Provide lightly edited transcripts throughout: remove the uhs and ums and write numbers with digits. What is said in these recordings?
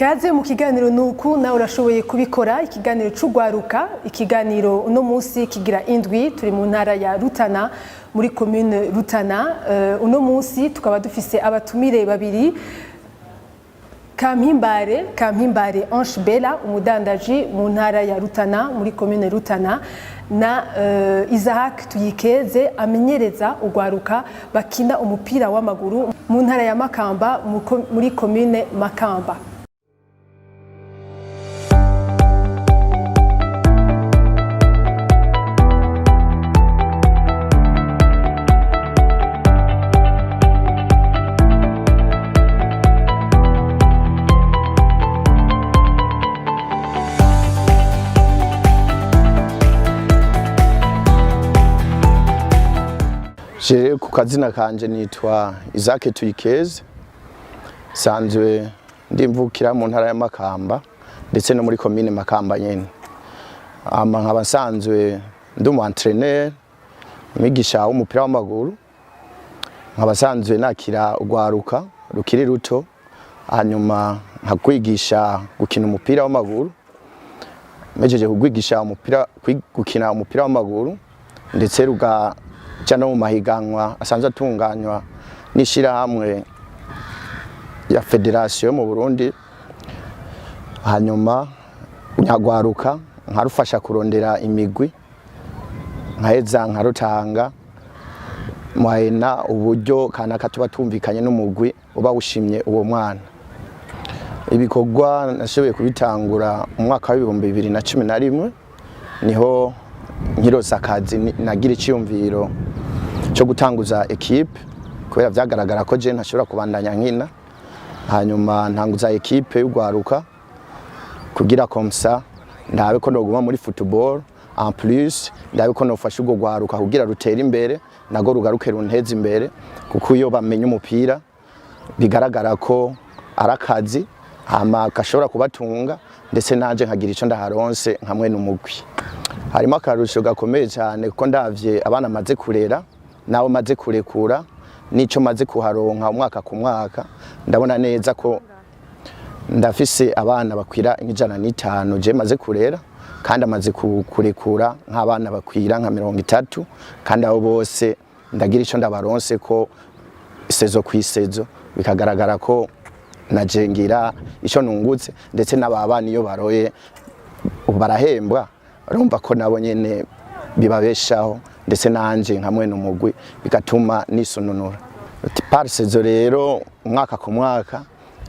Kaze mu kiganiro nuku nawe urashoboye kubikora ikiganiro c'ugwaruka ikiganiro uno munsi kigira indwi turi mu ntara ya Rutana muri commune Rutana uno munsi tukaba dufise abatumire babiri Kampimbare Ange Bella umudandaji mu ntara ya Rutana muri commune Rutana na Isaac Tuyikeze amenyereza ugwaruka bakina umupira w'amaguru mu ntara ya Makamba muri commune Makamba. Ku kazina kanje nitwa Isaac Tuyikeze sanzwe ndimvukira mu ntara ya Makamba ndetse no muri commune Makamba nyene nkaba sanzwe ndi umu entraîneur migisha w'umupira w'amaguru nkaba sanzwe nakira ugwaruka rukiri ruto hanyuma nkakwigisha gukina umupira w'amaguru mejeje kugwigisha gukina umupira w'amaguru ndetse cyane mu mahiganwa asanzwe atunganywa n'ishira hamwe ya federation mu Burundi hanyuma nyagwaruka nkarufasha kurondera imigwi nkaheza nkarutanga mwahena uburyo kanaka tuba tumvikanye n'umugwi uba ushimye uwo mwana ibikorwa nashoboye kubitangura mu mwaka wa 2011 niho nkirosa akazi nagira iciyumviro cyo gutanguza equipe kubera vyagaragara ko je ntashobora kubandanya nkina hanyuma ntanguza equipe y'ugwaruka kugira komsa ndabe ko noguma muri football en plus ndabe ko nofasha ugo gwaruka kugira rutera imbere nago rugaruke runteza imbere kuko iyo bamenye umupira bigaragara ko arakazi hama gashobora kubatunga ndetse nanje nkagira ico ndaharonse nkamwe n'umugwi harimo akarusho gakomeye cyane kuko ndavye abana maze kurera nawo maze kurekura nico maze kuharonka umwaka ku mwaka ndabona neza ko ndafise abana bakwira 105 je maze kurera kandi amaze kurekura nk'abana bakwira nka 30 kandi abo bose ndagira ico ndabaronse ko isezo kwisezo bikagaragara ko najengira ico nungutse ndetse n'ababana iyo baroye barahembwa urumva ko nabo nyene bibabeshaho ndetse nanje nkamwe n'umugwi bigatuma nisununura par saison rero umwaka ku mwaka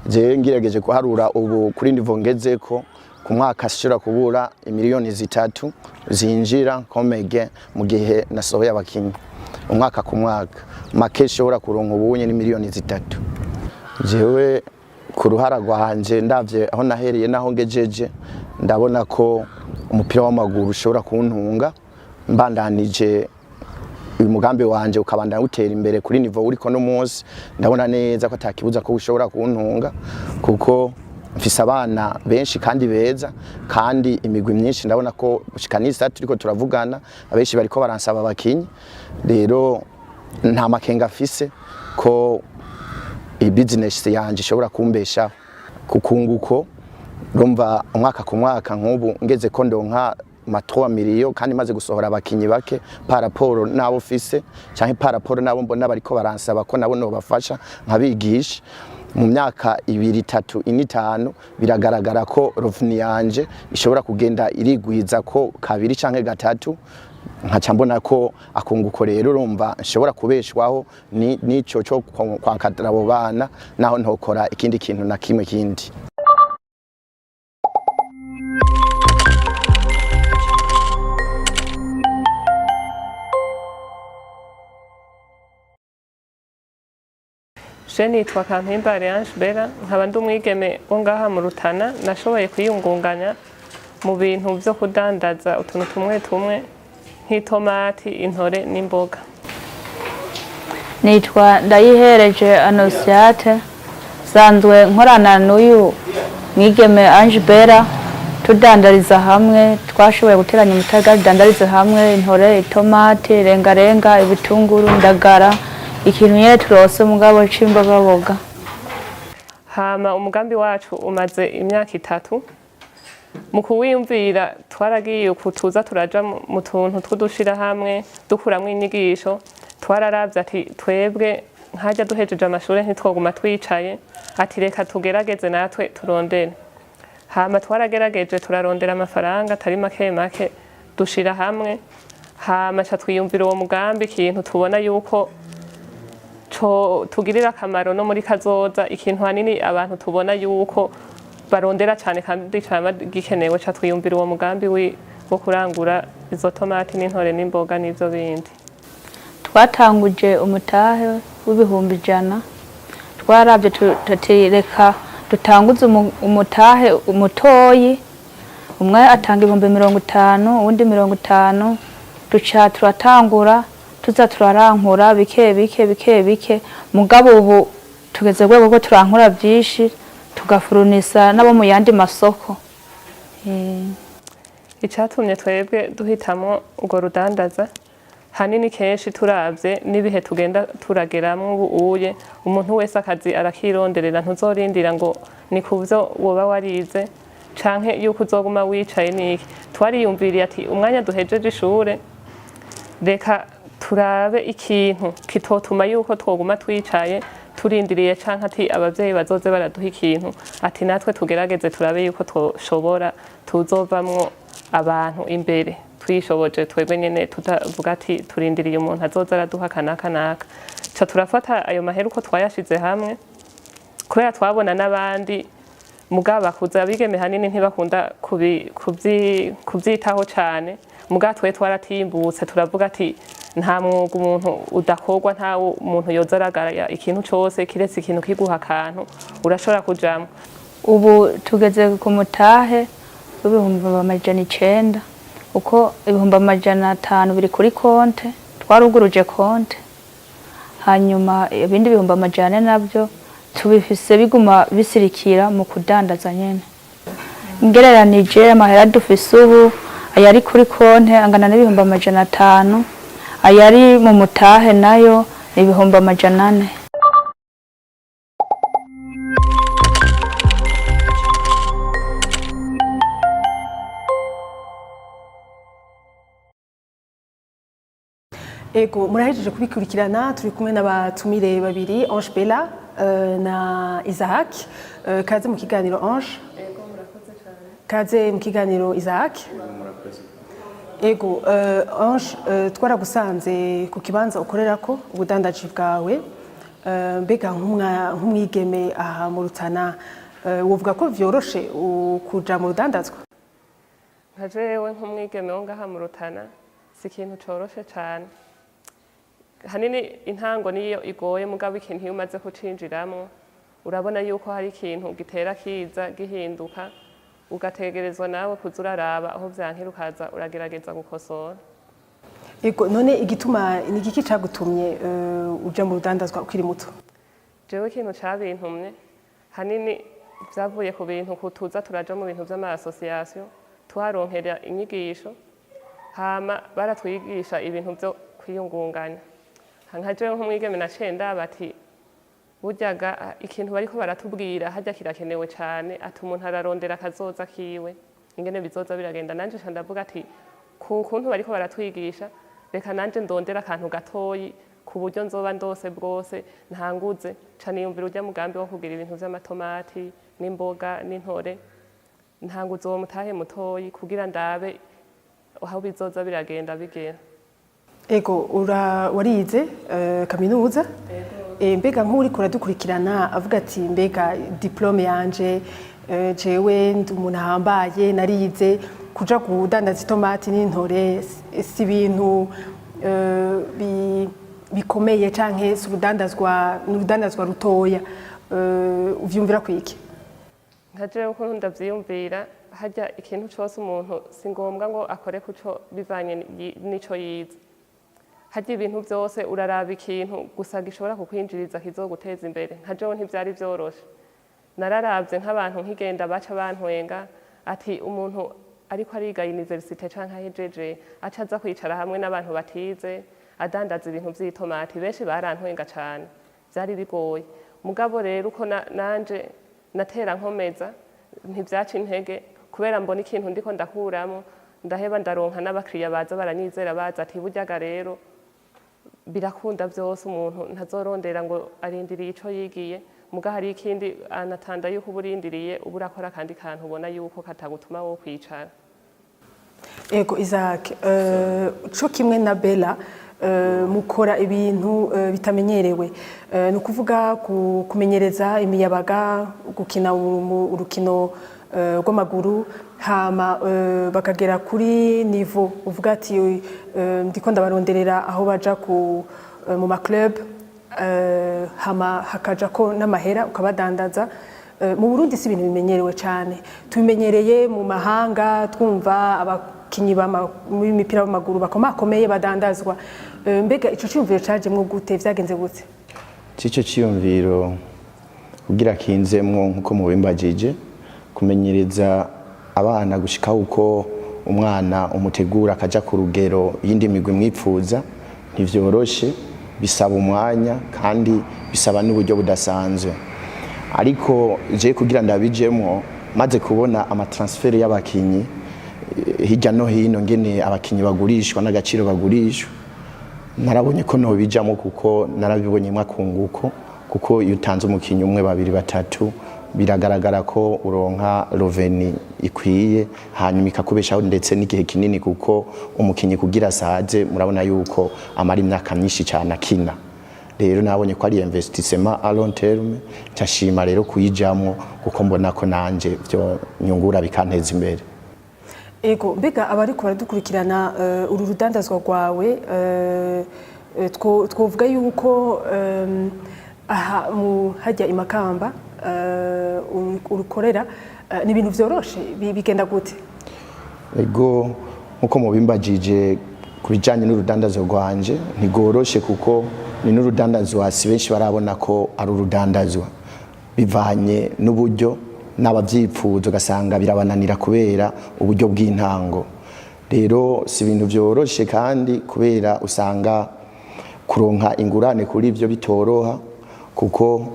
je ngirageje kuharura ubu kuri ndivo ngezeko ku mwaka ashobora kubura imiliyoni 3 zinjira komege mu gihe nasohoye abakinyi umwaka ku mwaka make shobora kuronka ubunye ni miliyoni 3 jewe ku ruhara rwanje ndavye aho nahereye naho ngejeje ndabona ko umupira w'amaguru ushobora kuntunga mbandanije umugambi wanje ukabandana utera imbere kuri niveau uriko no munsi ndabona neza ko atakibuza ko ushobora kuntunga kuko mfise abana benshi kandi beza kandi imigwi myinshi ndabona ko ushikanisa turiko turavugana abenshi bariko baransaba abakinyi rero nta makenga afise ko business yanje ishobora kumbesha kukunguko rumva umwaka ku mwaka nk'ubu ngeze ko ndonka ma3 miliyo kandi maze gusohora abakinyi bake paraporo nabo fise canke paraporo nabo mbona bariko baransaba ko nabo no bafasha nkabigisha mu myaka 2 3 5 biragaragara ko rovni yanje ishobora kugenda irigwiza ko kabiri canke gatatu nkaca mbona ko akunguko rero urumva nshobora kubeshwaho nico cyo kwankadra abo bana naho ntokora ikindi kintu na kimwe kindi. Je nitwa Kampimbare Ange Bella nkaba ndi umwigeme wo ngaha mu Rutana nashoboye kwiyungunganya mu bintu byo kudandaza utuntu tumwe nk'itomati intore n'imboga. Nitwa Ndayihereje Anosiate sanzwe nkorana n'uyu mwigeme Ange Bella tudandariza hamwe twashoboye guteranya umutaga dandariza hamwe intore itomati rengarenga ibitunguru ndagara ikintu nyene turose mugabo c'imbogaboga. hama umugambi wacu umaze imyaka 3 mu kuwiyumvira twaragiye kutuza turaja mu tuntu twudushira hamwe dukuramwo inyigisho twararavye ati twebwe nkajya duhejeje amashuri ntitwoguma twicaye ati reka tugerageze natwe turondere hama twaragerageje turarondera amafaranga atari make make dushira hamwe hama ca twiyumvira uwo mugambi ikintu tubona yuko tugirira akamaro no muri kazoza ikintu hanini abantu tubona yuko barondera cyane kandi cyane gikenewe ca twiyumvira uwo mugambi wo kurangura izo tomati n'intore n'imboga n'ivyo bindi. Twatanguje umutahe w'ibihumbi 100 twarabye tutireka dutanguze umutahe umutoyi umwe atanga 50,000 uwundi 50,000 duca turatangura tuza turarankura bike mugabo ubu tugeze rwego rwo turankura byinshi tugafurunisa nabo mu yandi masoko. Icatumye twebwe duhitamo urwo rudandaza hanini kenshi turavye n'ibihe tugenda turageramwo ubuye umuntu wese akazi arakironderera ntuzorindira ngo ni kuvyo woba warize canke yuko uzoguma wicaye niki twariyumviriye ati umwanya duhejeje ishure reka turabe ikintu kitotuma yuko twoguma twicaye turindiriye canke ati abavyeyi bazoze baraduha ikintu ati natwe tugerageze turabe yuko twoshobora tuzovamwo abantu imbere twishoboje twebwe nyene tutavuga ati turindiriye umuntu azoza araduha kanaka ca turafata ayo mahera uko twayashize hamwe kubera twabona n'abandi mugabo bakuza bigeme hanini ntibakunda kuvyitaho cane mugabo twe twaratimbutse turavuga ati nta mwuga umuntu udakorwa nta umuntu yoza aragara ikintu cose kiretse ikintu kiguha akantu urashobora kujamwo. Ubu tugeze ku mutahe w'ibihumbi 900 uko ibihumbi 500 biri kuri konte twaruguruje konte hanyuma ibindi bihumbi 400 nabyo tubifise biguma bisirikira mu kudandaza nyene ngereranije amahera dufise ubu ayari kuri konte angana n'ibihumbi 500 ayari mu mutahe nayo ibihumbi 400. Ego murahejeje kubikurikirana turi kumwe n'abatumire babiri Ange Bella na Isaac kaze mu kiganiro Ange. Ego murakoze cyane. Kaze mu kiganiro Isaac. Murakoze. Ego Ange twaragusanze ku kibanza ukorerako ubudandaji bwawe mbega nk'umwigeme aha mu Rutana wovuga ko vyoroshe kuja mu rudandazwa? Nka jewe nk'umwigeme wo ngaha mu Rutana si ikintu coroshe cyane hanini intango niyo igoye mugabo ikintu iyo umaze kucinjiramwo urabona yuko hari ikintu gitera kiza gihinduka ugategerezwa nawe kuza uraraba aho vyankira ukaza uragerageza gukosora. Ego none igituma ni igiki cagutumye uja mu rudandazwa ukiri muto? Jewe ikintu cabintumye hanini vyavuye ku bintu kutuza turaja mu bintu vy'ama association twaronkera inyigisho hama baratwigisha ibintu vyo kwiyungunganya nka jewe nk'umwigeme naciye ndaba ati buryaga ikintu bariko baratubwira harya kirakenewe cane ati umuntu ararondera akazoza kiwe ingene bizoza biragenda nanje ca ndavuga ati ku kuntu bariko baratwigisha reka nanje ndondera akantu gatoyi ku buryo nzoba ndose bwose ntanguze ca niyumvira urya mugambi wo kugira ibintu vy'amatomati n'imboga n'intore ntanguze uwo mutahe mutoyi kugira ndabe aho bizoza biragenda bigera. Ego warize kaminuza mbega nk'uriko uradukurikirana avuga ati mbega diplome yanje jewe ndi umuntu ahambaye narize kuja kudandaza itomati n'intore si ibintu bikomeye canke si urudandazwa rutoya uvyumvira kwiki? Nka jewe ukuntu ndavyiyumvira harya ikintu cose umuntu si ngombwa ngo akore kuco bivanye n'ico yize harya ibintu vyose uraraba ikintu gusa gishobora kukwinjiriza kizoguteza imbere nka jewe ntivyari vyoroshe nararavye nk'abantu nkigenda baca bantwenga ati umuntu ariko ariga universite canke ahejeje aca aza kwicara hamwe n'abantu batize adandaza ibintu vy'itomati benshi barantwenga cane vyari bigoye mugabo rero uko nanje natera nkomeza ntibyaca intege kubera mbona ikintu ndiko ndakuramo ndaheba ndaronka n'abakiriya baza baranyizera baza ati buryaga rero birakunda byose umuntu ntazorondera ngo arindiriye ico yigiye muga hari ikindi anatanda yuko uburindiriye uburakora kandi kantu ubona yuko katagutuma wo kwicara. Ego Isaac, co kimwe na Bella mukora ibintu bitamenyerewe, ni ukuvuga kumenyereza imiyabaga, gukina urukino rw'amaguru, hama bakagera kuri nivo uvuga ati ndiko ndabaronderera aho baja mu maclub, hama hakaja ko n'amahera ukabadandaza. Mu Burundi si ibintu bimenyerewe cyane, tubimenyereye mu mahanga twumva abakinyi b'imipira w'amaguru bakomakomeye badandazwa. Mbega ico cyumviro cajemwo gute, vyagenze gute? Cico cyumviro kugira kinzemwo nkuko mubimbajije, kumenyereza abana gushika uko umwana umutegura akaja ku rugero yindi migwi mwipfuza ntivyoroshe, bisaba umwanya kandi bisaba n'uburyo budasanzwe. Ariko je kugira ndabijemwo maze kubona amatransfer y'abakinyi hirya no hino ngene abakinyi bagurishwa n'agaciro bagurishwa, narabonye ko no bijamo kuko narabibonye mwakunguko, kuko iyo utanze umukinyi umwe babiri batatu biragaragara ko uronka reveni ikwiye hanyuma ikakubeshaho ndetse n'igihe kinini, kuko umukinyi kugira saje murabona yuko amara imyaka myinshi cyane akina. Rero nabonye ko ari investissement à long terme, cyashima rero kuyijamwo kuko mbona ko nanje byo nyungura bikanteza imbere. Ego mbega abari ko baradukurikirana uru rudandazwa rwawe, twovuga yuko aha mu hajya imakamba urukorera ni ibintu vyoroshe, bigenda gute? Ego nkuko mubimbajije kubijanye n'urudandazwa rwanje ntigoroshe, kuko ni n'urudandazwa si benshi barabona ko ari urudandazwa, bivanye n'uburyo n'abavyipfuza ugasanga birabananira kubera uburyo bw'intango. Rero si ibintu vyoroshe, kandi kubera usanga kuronka ingurane kuri ivyo bitoroha, kuko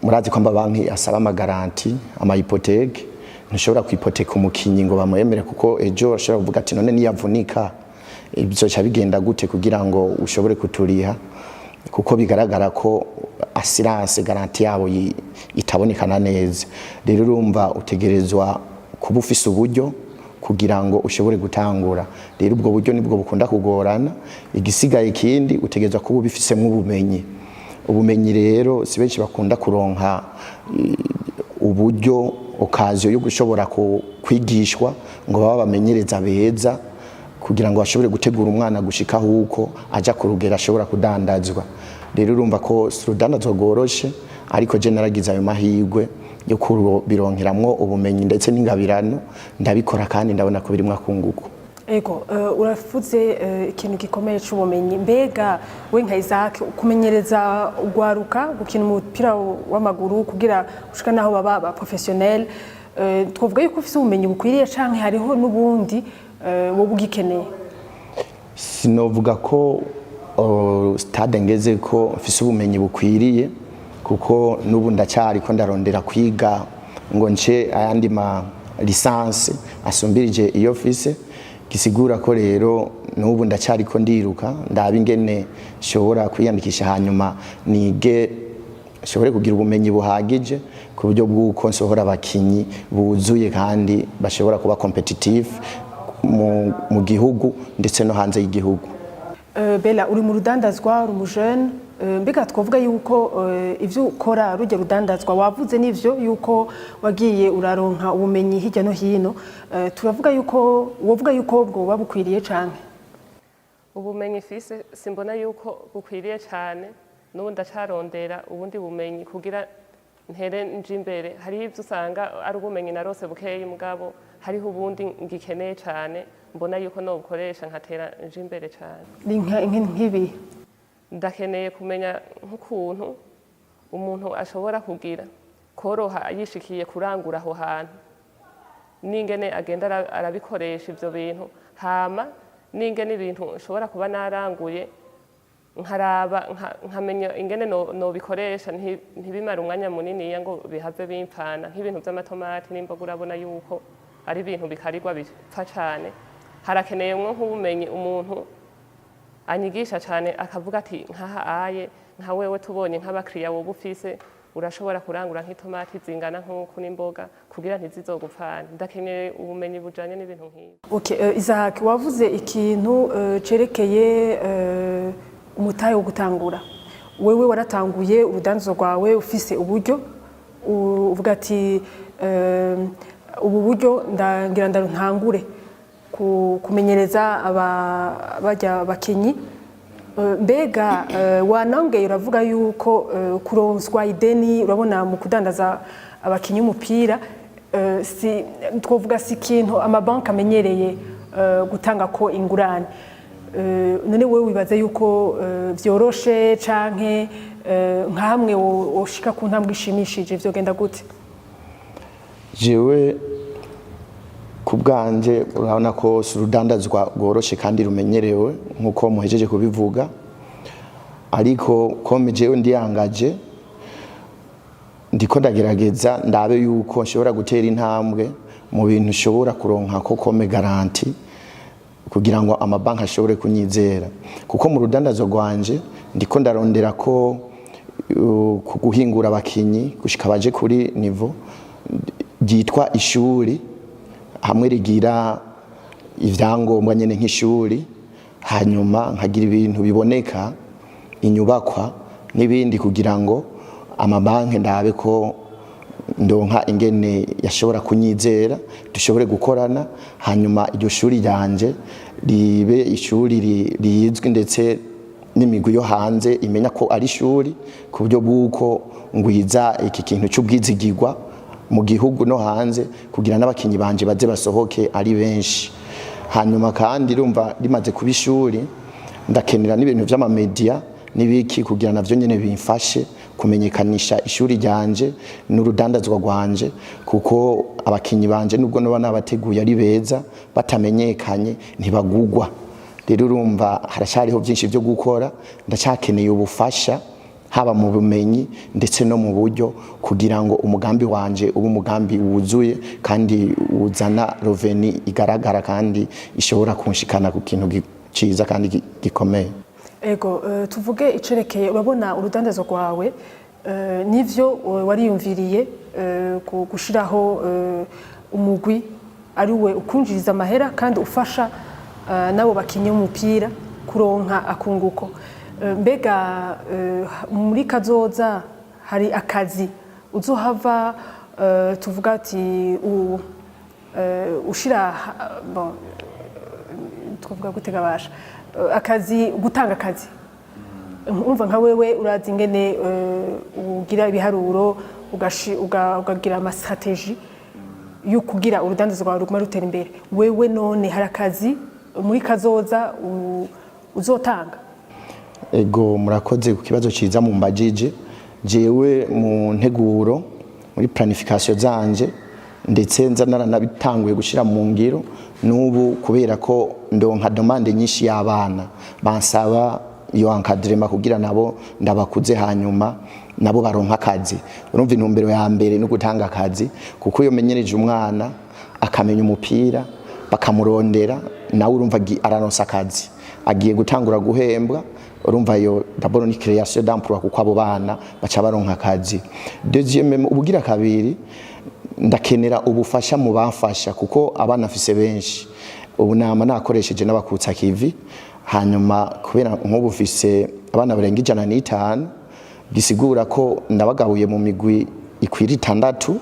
murazi ko amabanki asaba amagaranti, amahypothèque. Ntushobora kwipoteka umukinyi ngo bamwemere, kuko ejo ashobora kuvuga ati none niyavunika bizoca bigenda gute kugira ngo ushobore kuturiha, kuko bigaragara ko assurance garanti yabo itabonekana neza. Rero urumva utegerezwa kuba ufise uburyo kugira ngo ushobore gutangura. Rero ubwo buryo nibwo bukunda kugorana, igisigaye ikindi utegerezwa kuba ubifisemo ubumenyi. Ubumenyi rero si benshi bakunda kuronka uburyo okaziyo yo gushobora kwigishwa ngo baba bamenyereza beza kugira ngo bashobore gutegura umwana gushika huko aja ku rugero ashobora kudandazwa. Rero urumva ko urudandazwa rworoshe, ariko je naragize ayo mahirwe yo kubironkeramwo ubumenyi ndetse n'ingabirano, ndabikora kandi ndabona ko birimwo akunguko. Ego urafuze ikintu gikomeye c'ubumenyi. Mbega we nka Isaac kumenyereza ugwaruka gukina umupira w'amaguru kugira ushika naho baba ba professionnel, twovuga yuko ufise ubumenyi bukwiriye canke hariho n'ubundi wowe ugikeneye? Sinovuga ko stade ngeze ko mfise ubumenyi bukwiriye, kuko n'ubu ndacyari ko ndarondera kwiga ngo nce ayandi ma licence asumbirije iyo fise, gisigura ko rero n'ubu ndacyari ko ndiruka ndaba ingene shobora kwiyandikisha hanyuma nige shobore kugira ubumenyi buhagije ku buryo bw'uko nsohora abakinyi buzuye kandi bashobora kuba competitive mu gihugu ndetse no hanze y'igihugu. Bella, uri mu rudandazwa, uri mu jeune, mbega twavuga yuko ivyo ukora rujya rudandazwa, wavuze n'ivyo yuko wagiye uraronka ubumenyi hirya no hino, turavuga yuko wovuga yuko bwo bukwiriye cyane? Ubumenyi fise simbona yuko bukwiriye cyane, n'ubu ndacarondera ubundi bumenyi kugira ntere nje imbere. Hariho ivyo usanga ari ubumenyi narose bukeyi, mugabo hariho ubundi ngikeneye cyane mbona yuko no bukoresha nkatera nje imbere cyane. Ni nk'ibi ndakeneye kumenya nk'ukuntu umuntu ashobora kugira koroha yishikiye kurangura aho hantu, n'ingene agenda arabikoresha ivyo bintu, hama n'ingene ibintu nshobora kuba naranguye nkaraba nkamenya ingene nobikoresha ntibimara umwanya munini ngo bihave bimpfana nk'ibintu by'amatomati n'imboga urabona yuko ari ibintu bikarirwa bipfa cyane harakeneye nk'ubumenyi umuntu anyigisha cyane akavuga ati nkaha aye nka wewe tubonye nk'abakiriya wowe ufise urashobora kurangura nk'itomati zingana nk'uku n'imboga kugira ntizizogupfane ndakeneye ubumenyi bujanye n'ibintu nk'ibi. Okay, Isaac wavuze ikintu cerekeye umutahe wo gutangura. Wewe waratanguye urudandazo rwawe ufise uburyo uvuga ati ubu buryo ngira ntangure kumenyereza bajya bakinyi. Mbega wanongeye uravuga yuko kuronswa ideni urabona mu kudandaza abakinyi umupira twovuga si ikintu amabanki amenyereye gutanga ko ingurane. None wewe wibaza yuko vyoroshe canke nkamwe woshika ku ntambwe ishimishije vyogenda gute? Jewe ku bwanje urabona ko urudandazwa rworoshe kandi rumenyerewe nkuko muhejeje kubivuga, ariko kome jewe ndiyangaje ndiko ndagerageza ndabe yuko nshobora gutera intambwe mu bintu ushobora kuronka ko kome garanti kugira ngo amabanki ashobore kunyizera, kuko mu rudandazo rwanje ndiko ndarondera ko kuguhingura abakinyi gushika baje kuri niveau ryitwa ishuri hamwe rigira ivyangombwa nyene nk'ishuri, hanyuma nkagira ibintu biboneka inyubakwa n'ibindi kugira ngo amabanki ndabe ko ndonka ingene yashobora kunyizera dushobore gukorana, hanyuma iryo shuri ryanje ribe ishuri rizwi ndetse n'imigwi yo hanze imenya ko ari ishuri ku buryo bw'uko ngwiza iki kintu cy'ubwizigirwa mu gihugu no hanze kugira n'abakinyi banje baze basohoke ari benshi. Hanyuma kandi rumva rimaze kuba ishuri ndakenera n'ibintu vy'amamedia n'ibiki kugira navyo nyene bimfashe kumenyekanisha ishuri ryanje n'urudandazwa rwanje, kuko abakinyi banje nubwo noba nabateguye ari beza batamenyekanye ntibagugwa. Rero urumva harashariho byinshi byo gukora, ndacyakeneye ubufasha haba mu bumenyi ndetse no mu buryo kugira ngo umugambi wanje ube umugambi wuzuye kandi uzana reveni igaragara kandi ishobora kunshikana ku kintu ciza kandi gikomeye. Ego tuvuge icerekeye urabona urudandazo rwawe nivyo wariyumviriye gushiraho umugwi ari we ukunjiriza amahera kandi ufasha nabo bakinye umupira kuronka akunguko. Mbega muri kazoza hari akazi uzohava tuvuga ati ushira twavuga gutega basha akazi gutanga akazi umva nka wewe urazi ingene ugira ibiharuro ugagira ama strategy yo kugira urudandazo rwawe ruguma rutera imbere. Wewe none hari akazi muri kazoza uzotanga? Ego murakoze ku kibazo ciza mu mbajije. Jewe mu nteguro muri planification zanje ndetse nza naranabitanguye gushira mu ngiro n'ubu kubera ko ndonka demande nyinshi y'abana bansaba iyo encadrement kugira nabo ndabakuze hanyuma nabo baronka akazi. Urumva intumbero ya mbere no gutanga akazi, kuko iyo menyereje umwana akamenya umupira bakamurondera nawe urumva araronsa akazi agiye gutangura guhembwa. Urumva yo d'abord ni création d'emploi kuko abo bana baca baronka akazi. Deuxième ubugira kabiri ndakenera ubufasha mu bafasha kuko abana afise benshi. Ubu nama nakoresheje n'abakutsa kivi, hanyuma kubera nk'ubu ufise abana barenga 105 gisigura ko ndabagabuye mu migwi ikwira 6.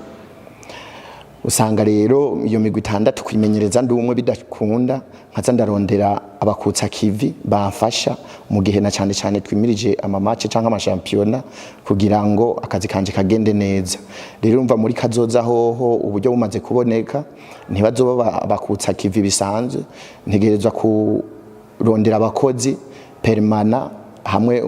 Usanga rero iyo migwi 6 kwimenyereza ndumwe bidakunda nkaza ndarondera abakutsa kivi bafasha mu gihe na cyane cyane twimirije ama match canke ama championnat kugira ngo akazi kanje kagende neza. Rero urumva muri kazoza hoho uburyo bumaze kuboneka ntibazoba bakutsa kivi bisanzwe, ntegerezwa kurondera abakozi permanent hamwe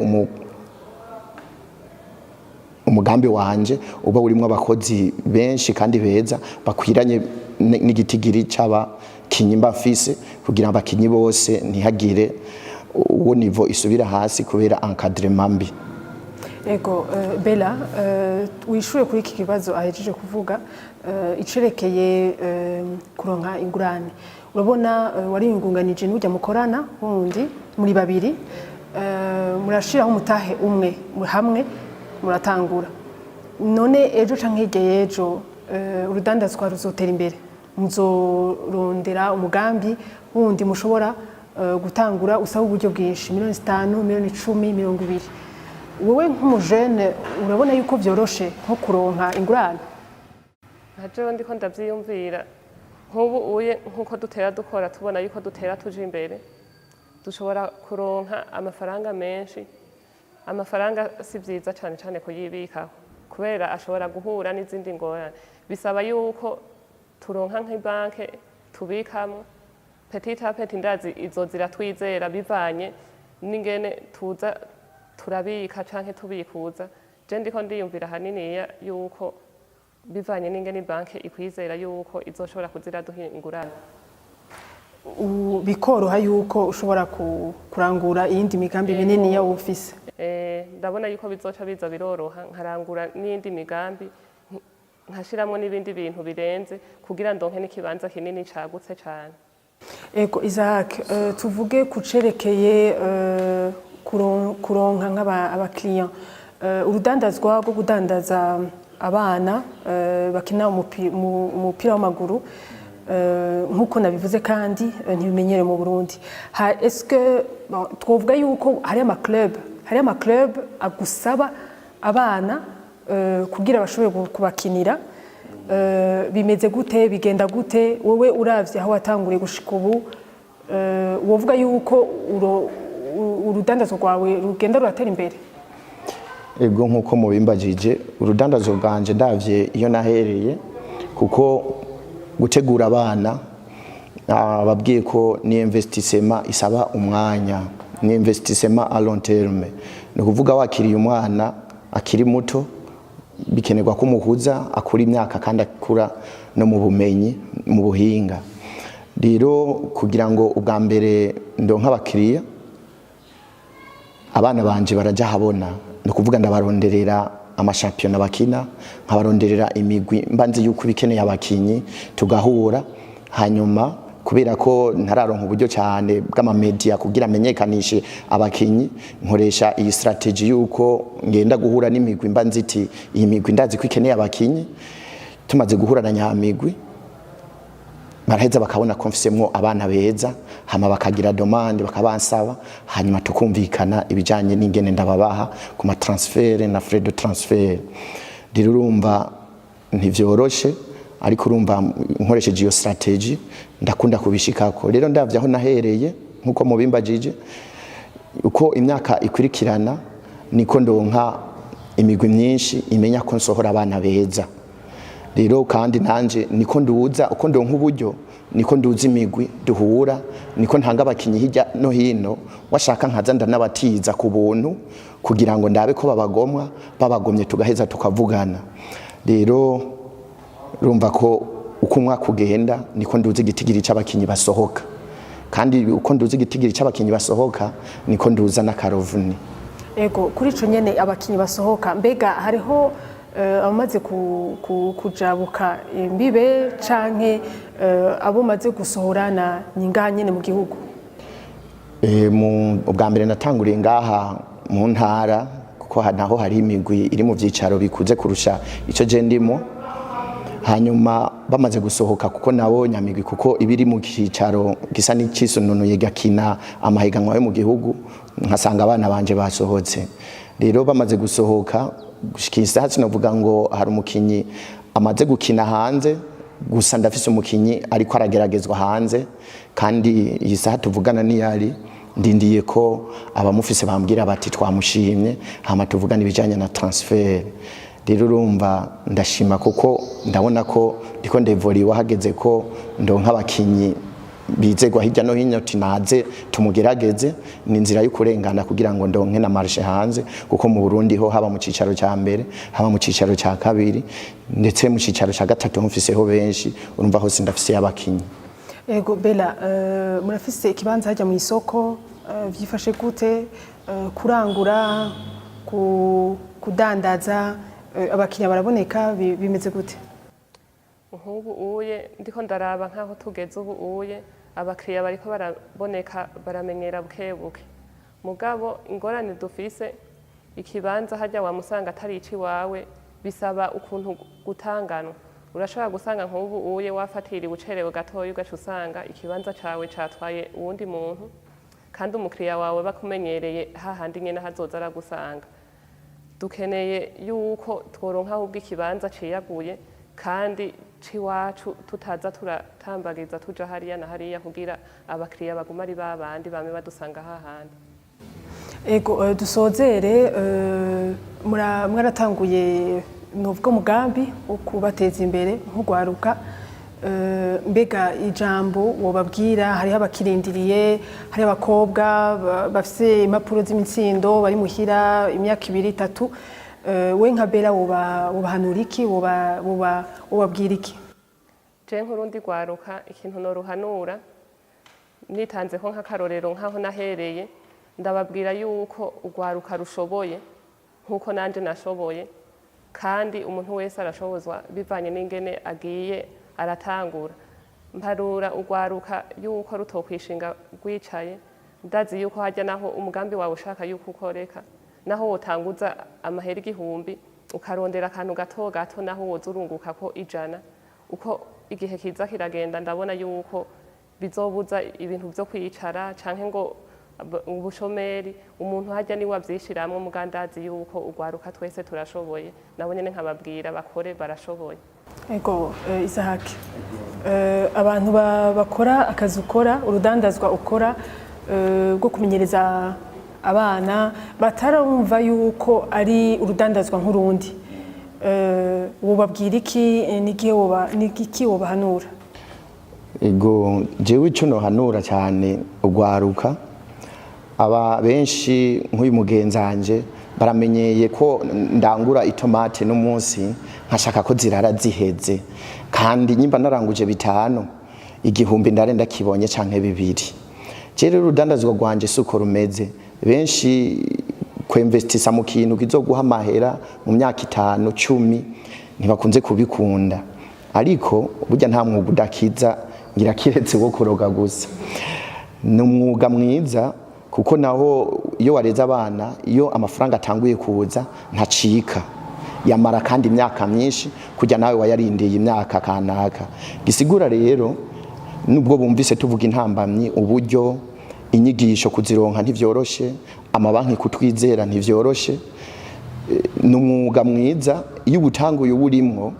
umugambi wanje uba urimo abakozi benshi kandi beza bakwiranye n'igitigiri cy'aba kinyi mbafise kugira abakinyi bose ntihagire uwo nivo isubira hasi kubera encadrement mbi. Ego Bella wishure kuri iki kibazo ahejeje kuvuga icerekeye kuronka ingurane urabona wariyungunganije n'ujya mukorana wundi muri babiri murashiraho umutahe umwe hamwe muratangura none ejo canke hirya y'ejo urudandazwa ruzotera imbere muzorondera umugambi wundi mushobora gutangura usaba uburyo bwinshi 5 miliyoni 10 miliyoni 20 wowe nk'umujene urabona yuko byoroshe nko kuronka ingurane ntajewe ndiko ndavyiyumvira nk'ubu uye nk'uko dutera dukora tubona yuko dutera tuje imbere dushobora kuronka amafaranga menshi amafaranga si vyiza cane cane kuyibikaho kubera ashobora guhura n'izindi ngorane bisaba yuko turonka nk'ibanke tubikamwo petit à petit ndazi izozira twizera bivanye n'ingene tuza turabika canke tubikuza je ndiko ndiyumvira haniniya yuko bivanye n'ingene banke ikwizera yuko izoshobora kuzira duhingurana bikoroha yuko ushobora kurangura iyindi migambi minini ya office ndabona yuko bizoca biza biroroha nkarangura n'iyindi migambi nkashiramwo n'ibindi bintu birenze kugira ndonke n'ikibanza kinini cagutse cane. Ego Isaac tuvuge kucerekeye kuronka nk'aba client urudandazwa rwo kudandaza abana bakina umupira w'amaguru nk'uko nabivuze kandi ntibimenyere mu Burundi est-ce que twovuga yuko hari ama club agusaba abana kugira bashobore kubakinira bimeze gute bigenda gute wowe uravye aho watanguriye gushika ubu wovuga yuko urudandazwa rwawe rugenda ruratera imbere? Ego nkuko mubimbajije urudandazwa bwanje ndavye iyo nahereye kuko gutegura abana babwiye ko ni investissement isaba umwanya ni investissement à long terme ni kuvuga wakiriye umwana akiri muto bikenerwa ko muhuza akura imyaka kandi akura no mu bumenyi mu buhinga rero kugira ngo ubwa mbere ndonka abakiriya abana banje baraja habona no kuvuga ndabaronderera amashampiona bakina nkabaronderera imigwi mbanze yuko bikeneye abakinyi tugahura hanyuma kubera ko ntararonka uburyo cyane bw'ama media kugira amenyekanishe abakinyi nkoresha iyi strategy yuko ngenda guhura n'imigwi mbanze iti iyi migwi ndazi ko ikeneye abakinyi tumaze guhura na nyamigwi baraheza bakabona ko mfisemwo abana beza hama bakagira demande bakabansaba hanyuma tukumvikana ibijanye n'ingene ndababaha ku ma transfer na frais de transfer dirurumva ntivyoroshe ariko urumva nkoresheje iyo strategy ndakunda kubishikako rero ndavye aho nahereye nkuko mubimbajije uko imyaka ikurikirana niko ndonka imigwi myinshi imenya ko nsohora abana beza rero kandi nanje niko nduza uko ndonka uburyo niko nduza imigwi duhura niko ntanga abakinyi hirya no hino washaka nkaza ndanabatiza ku buntu kugira ngo ndabe ko babagomye tugaheza tukavugana rero urumva ko uko umwaka ugenda niko nduza igitigiri c'abakinyi basohoka kandi uko nduza igitigiri c'abakinyi basohoka niko nduza n'akarovuni. Ego kuri ico nyene abakinyi basohoka mbega hariho abamaze kujabuka imbibe canke abo maze gusohorana nyingaha nyene mu gihugu? Ubwa mbere natanguriye ngaha mu ntara kuko naho hari imigwi iri mu vyicaro bikuze kurusha ico je ndimo hanyuma bamaze gusohoka kuko nabo nyamigwi kuko ibiri mu kicaro gisa n'icisununuye gakina amahiganwa yo mu gihugu nkasanga abana banje basohotse rero bamaze gusohoka gushikisa hasi novuga ngo hari umukinyi amaze gukina hanze gusa ndafise umukinyi ariko arageragezwa hanze kandi iyi saha tuvugana niyari ndindiye ko abamufise bambwira bati twamushimye hama tuvugana ibijanye na transfer rero urumva ndashima kuko ndabona ko ndiko ndevoriwa hageze ko ndonka abakinyi bizegwa hirya no hino tinaze tumugerageze ni inzira y'ukurengana kugira ngo ndonke na marche hanze kuko mu Burundi ho haba mu cicaro ca mbere haba mu cicaro ca kabiri ndetse mu cicaro ca gatatu mfiseho benshi urumva hose ndafise abakinyi. Ego Bella murafise ikibanza hajya mu isoko byifashe gute kurangura kudandaza abakiriya baraboneka bimeze gute? Nk'ubu uye ndiko ndaraba nkaho tugeze ubu uye abakiriya bariko baraboneka baramenyera bukebuke mugabo ingorane dufise ikibanza hajya wamusanga atari ici wawe bisaba ukuntu gutanganwa urashobora gusanga nk'ubu uye wafatiriwe ucerewe gatoya ugaca usanga ikibanza cawe catwaye uwundi muntu kandi umukiriya wawe bakumenyereye hahandi nyene hazoza aragusanga dukeneye yuko tworonka ahubwo ikibanza ciyaguye kandi ciwacu tutaza turatambagiza tuja hariya na hariya kugira abakiriya baguma ari babandi bame badusanga hahandi. Ego dusozere mwaratanguye novuga umugambi wo kubateza imbere nk'ugwaruka mbega ijambo wobabwira hariho abakirindiriye hari abakobwa bafise impapuro z'imitsindo bari muhira imyaka 2-3 we nka Bella wobahanura iki wobabwira iki? Je nk'urundi gwaruka ikintu noruhanura nitanzeho nk'akarorero nkaho nahereye ndababwira yuko ugwaruka rushoboye nkuko nanje nashoboye kandi umuntu wese arashobozwa bivanye n'ingene agiye aratangura mparura ugwaruka yuko rutokwishinga rwicaye ndazi yuko hajya naho umugambi wawe ushaka yuko ukoreka naho wotanguza amahera 1000 ukarondera akantu gato gato naho wozurunguka ko 100 uko igihe kiza kiragenda ndabona yuko bizobuza ibintu byo kwicara canke ngo ubushomeri umuntu hajya ni wavyishiramwe mugandazi yuko ugwaruka twese turashoboye nabo nyene nkababwira bakore barashoboye. Ego Isaac abantu bakora akazi ukora urudandazwa ukora bwo kumenyereza abana batarumva yuko ari urudandazwa nk'urundi wobabwira iki niki wobahanura? Ego jewe ico no hanura cyane ugwaruka aba benshi nk'uyu mugenzanje baramenyeye ko ndangura itomate no munsi nkashaka ko zirara ziheze kandi nyimba naranguje 5 igihumbi ndarenda kibonye canke 2 jere urudandazwa rwanje suko rumeze benshi kwinvestisa mu kintu kizoguha amahera mu myaka 5-10 ntibakunze kubikunda ariko burya nta mwuga udakiza ngira kiretse wo kuroga gusa ni umwuga mwiza kuko naho iyo wareza abana iyo amafaranga atanguye kuza ntacika yamara kandi imyaka myinshi kujya nawe wayarindiye imyaka kanaka gisigura rero nubwo bumvise tuvuga intambamyi uburyo inyigisho kuzironka ntivyoroshe amabanki kutwizera ntivyoroshe n'umwuga mwiza iyo ubutanguye uburimwo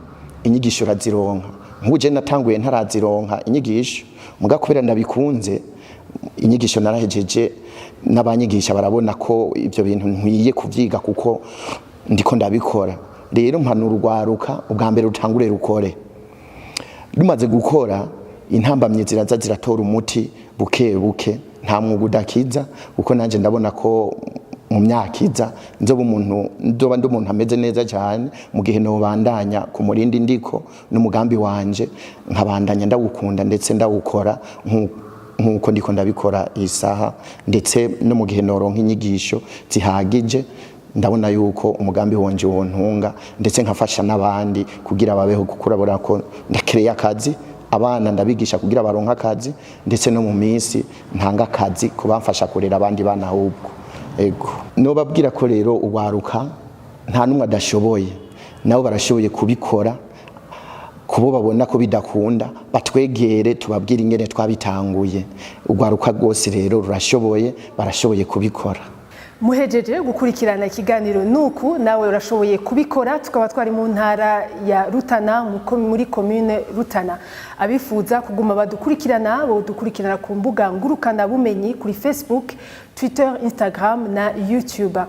inyigisho razironka nkuje natanguye ntarazironka inyigisho muga kubera ndabikunze inyigisho narahejeje n'abanyigisha barabona ko ibyo bintu nkwiye kuvyiga kuko ndiko ndabikora rero mpanura urwaruka ubwa mbere rutangure rukore rumaze gukora intambamye ziraza ziratora umuti buke buke nta mwuga udakiza kuko nanje ndabona ko mu myaka iza nzoba umuntu ameze neza cyane mu gihe no bandanya ku murindi ndiko n'umugambi wanje nkabandanya ndawukunda ndetse ndawukora nkuko ndiko ndabikora isaha ndetse no mu gihe noronka inyigisho zihagije ndabona yuko umugambi wonje wontunga ndetse nkafasha n'abandi kugira babeho kukurabura ko ndakereye akazi abana ndabigisha kugira baronka akazi ndetse no mu minsi ntanga akazi kubamfasha kurera abandi bana ahubwo. Ego no babwira ko rero uwaruka nta numwe adashoboye nabo barashoboye kubikora kubo babona ko bidakunda batwegere tubabwira ingene twabitanguye ugwaruka rwose rero rurashoboye barashoboye kubikora. Muhejeje gukurikirana ikiganiro nuku nawe urashoboye kubikora tukaba twari mu ntara ya Rutana muri commune Rutana abifuza kuguma badukurikirana bo dukurikirana ku mbuga ngurukana bumenyi kuri Facebook, Twitter, Instagram na YouTube.